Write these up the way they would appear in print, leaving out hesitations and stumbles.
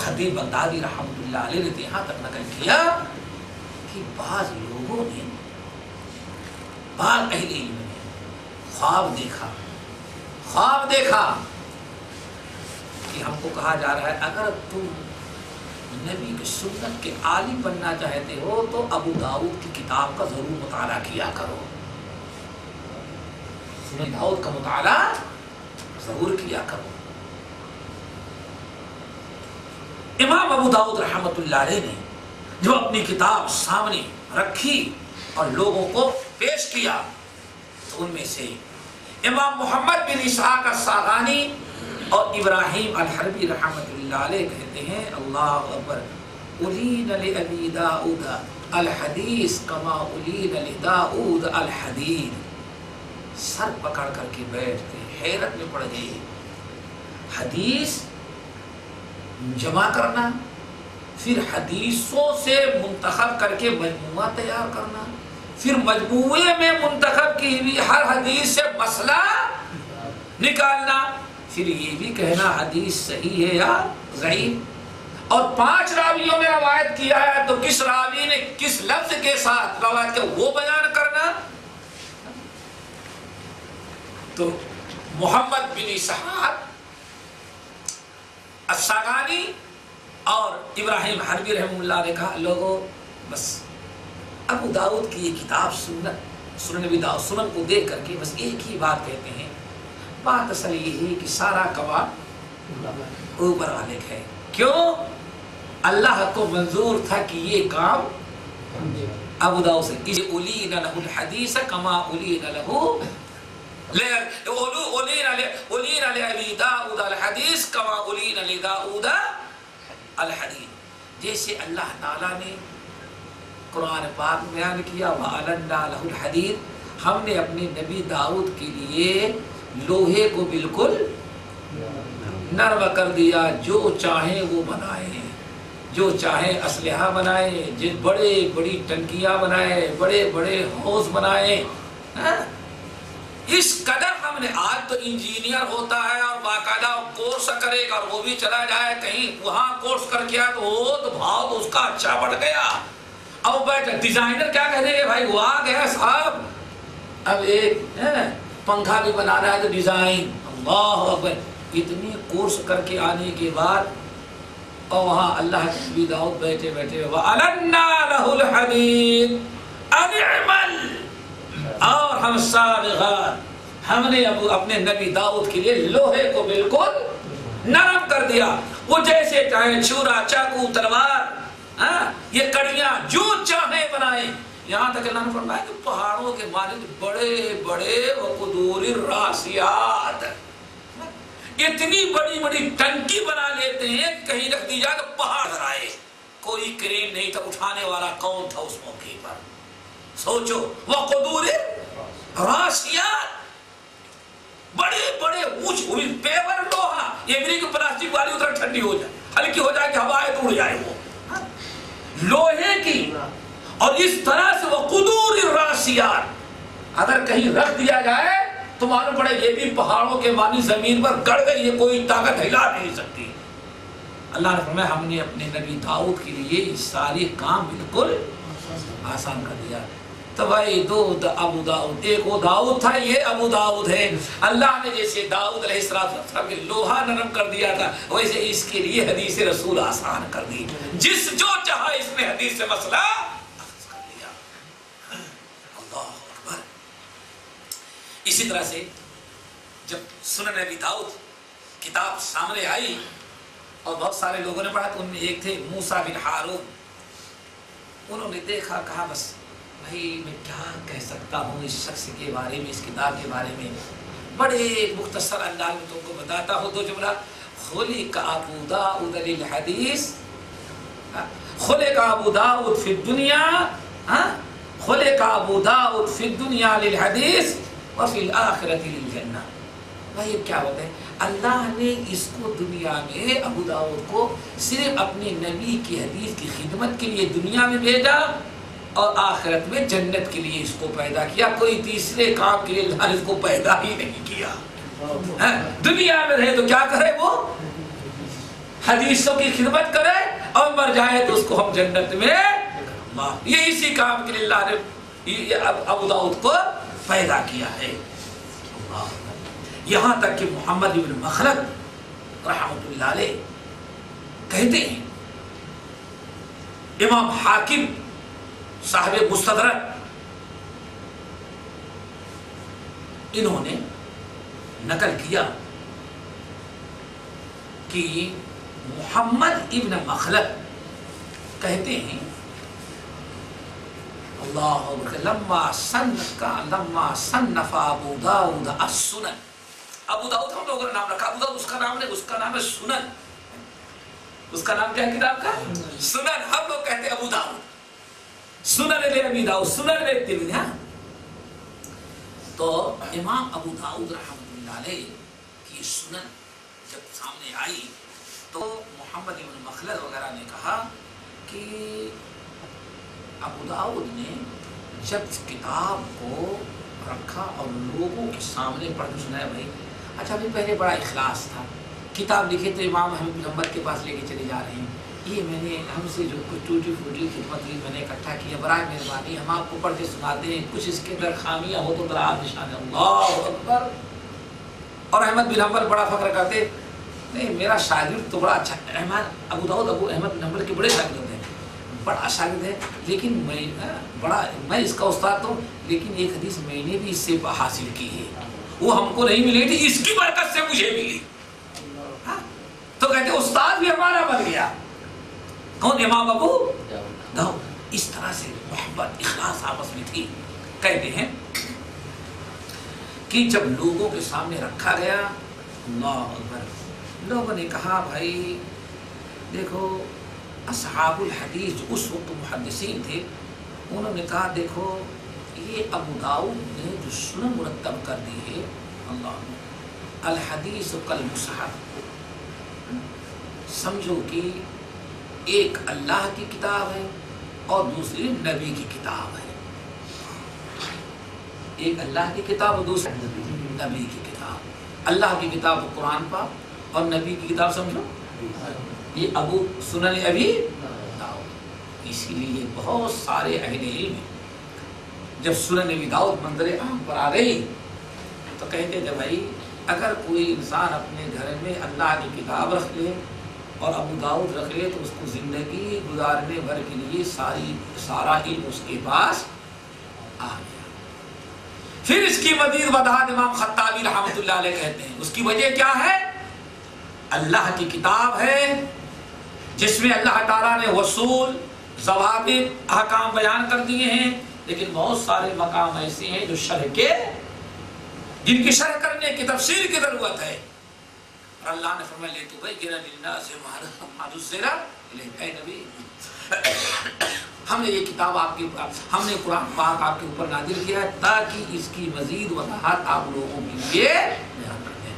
خطیب بغدادی رحمۃ اللہ علیہ نے یہاں تک نقل کیا کہ بعض لوگوں نے، بعض اہل علم نے خواب دیکھا کہ ہم کو کہا جا رہا ہے اگر تم نبی کی سنت کے عالم بننا چاہتے ہو تو ابو داؤد کی کتاب کا ضرور مطالعہ کیا کرو، سنن داؤد کا مطالعہ ضرور کیا کرو۔ امام ابو داؤد رحمۃ اللہ علیہ نے جو اپنی کتاب سامنے رکھی اور لوگوں کو پیش کیا تو ان میں سے امام محمد بن اسحاق الصاغانی اور ابراہیم الحربی رحمۃ اللہ علیہ کہتے ہیں اللہ اکبر، الین لابی داؤد الحدیث کما الین لداؤد الحدید، سر پکڑ کر کے بیٹھ گئے، حیرت میں پڑ گئے۔ حدیث جمع کرنا، پھر حدیثوں سے منتخب کر کے مجموعہ تیار کرنا، پھر مجموعے میں منتخب کی ہوئی ہر حدیث سے مسئلہ نکالنا، پھر یہ بھی کہنا حدیث صحیح ہے یا ضعیف، اور 5 راویوں میں روایت کیا ہے تو کس راوی نے کس لفظ کے ساتھ روایت کیا وہ بیان کرنا۔ تو محمد بن اسحاق الصاغانی اور ابراہیم حربی رحمہ اللہ نے کہا لوگوں بس ابو داؤد کی یہ کتاب سنن نبی داؤد سنن کو دیکھ کر کے بس ایک ہی بات کہتے ہیں، بات اصل یہ ہے کہ سارا کباب اوپر والے ہے۔ کیوں؟ اللہ کو منظور تھا کہ یہ کام ابو داؤد سے، اولین لہ الحدیث کما اولین لہ اولین لابی داؤد الحدیث کما اولین لداؤد الحدیث، جیسے اللہ تعالیٰ نے قرآن پاک میں بیان کیا وَأَلَنَّا لَهُ الْحَدِيدَ، ہم نے اپنے نبی داؤد کے لیے لوہے کو بالکل نرم کر دیا، جو چاہیں وہ بنائیں، جو چاہیں اسلحہ بنائیں، بڑے بڑی ٹنکیاں بنائیں، بڑے بڑے حوض بنائیں۔ اس قدر ہم نے، آج تو انجینئر ہوتا ہے اور باقاعدہ کورس کرے گا، اور وہ بھی چلا جائے کہیں وہاں کورس کر کے آئے تو بھاؤ تو اس کا اچھا بڑھ گیا۔ اب بیٹھا ڈیزائنر کیا کہہ رہے بھائی وہ آ گیا صاحب، اب ایک پنکھا بھی بنانا ہے تو ڈیزائن، اللہ اکبر، اتنی کورس کر کے آنے کے بعد اور وہاں اللہ کے نبی داؤد بیٹھے بیٹھے وَأَلَنَّا لَهُ الْحَدِيدَ أَنِ اعْمَلْ، اور ہم سابغات، ہم نے اپنے نبی داؤد کے لیے لوہے کو بالکل نرم کر دیا، وہ جیسے چاہے چھرا چاقو تلوار یہ کڑیاں جو چاہے بنائیں، یہاں تک اللہ نے فرمایا کہ پہاڑوں کے مانند بڑے بڑے وقدور الراسیات، اتنی بڑی بڑی ٹنکی بنا لیتے ہیں کہیں رکھ دی جائے تو پہاڑ آئے، کوئی کرین نہیں تھا، اٹھانے والا کون تھا اس موقع پر؟ سوچو، وقدور الراسیات، بڑے بڑے اونچ پیور لوہا، یہ بھی کہ پلاسٹک والی ادھر ٹھنڈی ہو جائے، ہلکی ہو جائے کہ ہوائے تو اڑ جائے، وہ لوہے کی، اور اس طرح سے وہ قدور الراسیات، اگر کہیں رکھ دیا جائے تو معلوم پڑے یہ بھی پہاڑوں کے مانی زمین پر گڑ گئی، یہ کوئی طاقت ہلا نہیں سکتی۔ اللہ نے فرمایا ہم نے اپنے نبی داؤد کے لیے یہ سارے کام بالکل آسان کر دیا۔ تو بھائی ابو داؤد، ایک وہ داؤد تھا، یہ ابو داؤد ہے۔ اللہ نے جیسے داؤد علیہ السلام کے لوہا نرم کر دیا تھا، ویسے اس کے لیے حدیث رسول آسان کر دی، جس جو چاہا اس نے حدیث سے مسئلہ اخذ کر لیا۔ اللہ اکبر۔ اسی طرح سے جب سنن نبی داؤد کتاب سامنے آئی اور بہت سارے لوگوں نے پڑھا تو ان میں ایک تھے موسیٰ بن ہارون، انہوں نے دیکھا، کہا بس بھائی میں کیا کہہ سکتا ہوں اس شخص کے بارے میں، اس کتاب کے بارے میں، بڑے مختصر انداز میں تم کو بتاتا ہوں دو جملہ۔ خلق ابو داؤد للحدیث، خلق ابو داؤد فی الدنیا، خلق ابو داؤد فی الدنیا للحدیث وفی الآخرۃ للجنہ۔ بھائی یہ کیا ہوتا ہے؟ اللہ نے اس کو دنیا میں، ابو داؤد کو صرف اپنے نبی کی حدیث کی خدمت کے لیے دنیا میں بھیجا، اور آخرت میں جنت کے لیے اس کو پیدا کیا، کوئی تیسرے کام کے لیے اللہ نے اس کو پیدا ہی نہیں کیا۔ دنیا میں رہے تو کیا کرے وہ؟ حدیثوں کی خدمت کرے اور مر جائے تو اس کو ہم جنت میں اللہ، یہ اسی کام کے لیے اللہ نے ابو داؤد کو پیدا کیا ہے۔ یہاں تک کہ محمد بن مخلد رحمۃ اللہ علیہ کہتے ہیں، امام حاکم صاحب مستدرک انہوں نے نقل کیا کہ محمد ابن مخلد کہتے ہیں اللہ لما صنف ابو داؤد السنن، ابو داؤد ہم لوگوں نے نام رکھا، ابو داؤد اس کا نام نہیں، اس کا نام ہے سنن، اس کا نام کیا ہے کتاب کا؟ سنن، ہم لوگ کہتے ہیں ابو داؤد، سنن ابی داؤد، سنن ترمذی۔ تو امام ابو داؤد رحمۃ اللہ علیہ کی سنن جب سامنے آئی تو محمد بن مخلد وغیرہ نے کہا کہ ابو داؤد نے جب کتاب کو رکھا اور لوگوں کے سامنے پڑھ کے سنایا، بھائی اچھا ابھی پہلے بڑا اخلاص تھا، کتاب لکھے تو امام احمد بن حنبل کے پاس لے کے چلے جا رہے ہیں، یہ میں نے ہم سے جو کچھ ٹوٹی پھوٹی خدمت ہوئی میں نے اکٹھا کیا، برائے مہربانی ہم آپ کو پڑھ کے سناتے ہیں، کچھ اس کے اندر خامیاں ہو تو ذرا آپ نشان اللہ اکبر۔ اور احمد بن حنبل بڑا فخر کرتے، نہیں میرا شاگرد تو بڑا اچھا، احمد ابو داؤد ابو احمد بن حنبل کے بڑے شاگرد ہیں، بڑا شاگرد ہے، لیکن میں اس کا استاد ہوں، لیکن ایک حدیث میں نے بھی اس سے حاصل کی ہے، وہ ہم کو نہیں ملی تھی، اس کی برکت سے مجھے ملی۔ تو کہتے استاد بھی ہمارا بن گیا، کون؟ امام ابو داؤد۔ اس طرح سے محبت اخلاص آپس میں تھی۔ کہتے ہیں کہ جب لوگوں کے سامنے رکھا گیا، اللہ اکبر، لوگوں نے کہا بھائی دیکھو اصحاب الحدیث جو اس وقت محدثین تھے، انہوں نے کہا دیکھو یہ ابو داؤد نے جو سنن مرتب کر دی ہے، اللہ الحدیث کالمصحف، سمجھو کہ ایک اللہ کی کتاب ہے اور دوسری نبی کی کتاب ہے، ایک اللہ کی کتاب اور دوسری نبی کی کتاب۔ اللہ کی کتاب قرآن پاک اور نبی کی کتاب سمجھو یہ ابو سنن ابی داؤد۔ اسی لیے بہت سارے اہل علم جب سنن ابی داؤد منظر عام پر آ گئی تو کہتے تھے بھائی اگر کوئی انسان اپنے گھر میں اللہ کی کتاب رکھ لے اور ابو داؤد رکھ لے تو اس کو زندگی گزارنے بھر کے لیے سارا علم اس کے پاس آ گیا۔ پھر اس کی مزید وضاحت امام خطابی رحمۃ اللہ علیہ کہتے ہیں، اس کی وجہ کیا ہے؟ اللہ کی کتاب ہے جس میں اللہ تعالیٰ نے اصول، ضوابط، احکام بیان کر دیے ہیں، لیکن بہت سارے مقام ایسے ہیں جو شرح کے، جن کی شرح کرنے کی تفسیر کی ضرورت ہے۔ اور اللہ نے فرمایا لِتُبَيِّنَ لِلنَّاسِ مَا نُزِّلَ إِلَيْهِمْ، اے نبی ہم نے یہ کتاب ہم نے قرآن پاک آپ کے اوپر نازل کیا ہے تاکہ اس کی مزید وضاحت آپ لوگوں کے لیے بیان کر دیں۔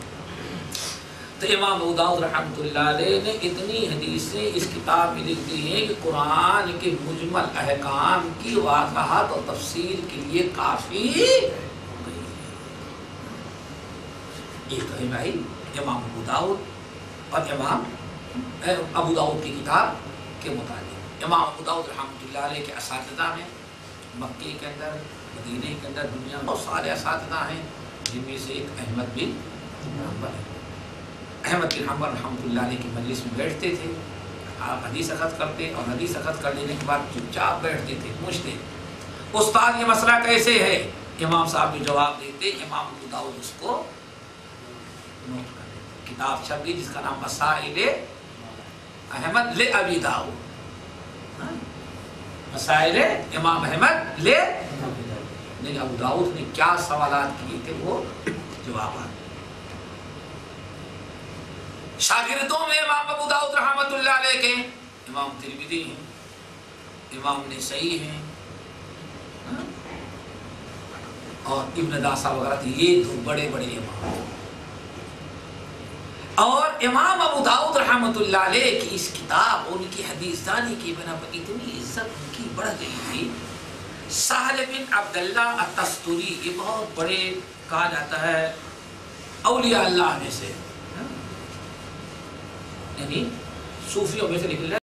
تو امام ابو داؤد رحمۃ اللہ علیہ نے اتنی حدیثیں اس کتاب میں لکھ دی ہیں کہ قرآن کے مجمل احکام کی وضاحت اور تفسیر کے لیے کافی یہ تو ہے بھائی امام ابو داؤد اور امام ابو داؤد کی کتاب کے مطابق۔ امام ابو داؤد رحمۃ اللہ علیہ کے اساتذہ ہیں، مکے کے اندر، مدینے کے اندر، دنیا میں بہت سارے اساتذہ ہیں، جن میں سے ایک احمد بن حنبل ہے۔ احمد بن حنبل رحمۃ اللہ علیہ کی مجلس میں بیٹھتے تھے، آپ حدیث اخذ کرتے اور حدیث اخذ کر لینے کے بعد چپ چاپ بیٹھتے تھے، پوچھتے استاد یہ مسئلہ کیسے ہے، امام صاحب جو جواب دیتے، امام ابو داؤد اس کو نوٹ کر دیتے، کتاب چھپ گئی جس کا نام مسائل احمد لے ابی داؤد، مسائل امام احمد لے ابو داؤد نے کیا سوالات کیے تھے وہ جوابات۔ شاگردوں میں امام ابو داؤد رحمۃ اللہ علیہ کے امام ترمذی ہیں، امام نسائی ہیں اور ابن داسہ وغیرہ تھے، یہ دو بڑے بڑے امام۔ اور امام ابو داؤد رحمۃ اللہ علیہ کی اس کتاب ان کی حدیث دانی کی بنا پر اتنی عزت ان کی بڑھ گئی تھی۔ سہل بن عبداللہ التستوری، یہ بہت بڑے کہا جاتا ہے اولیاء اللہ میں سے، یعنی صوفیوں میں سے نکلنا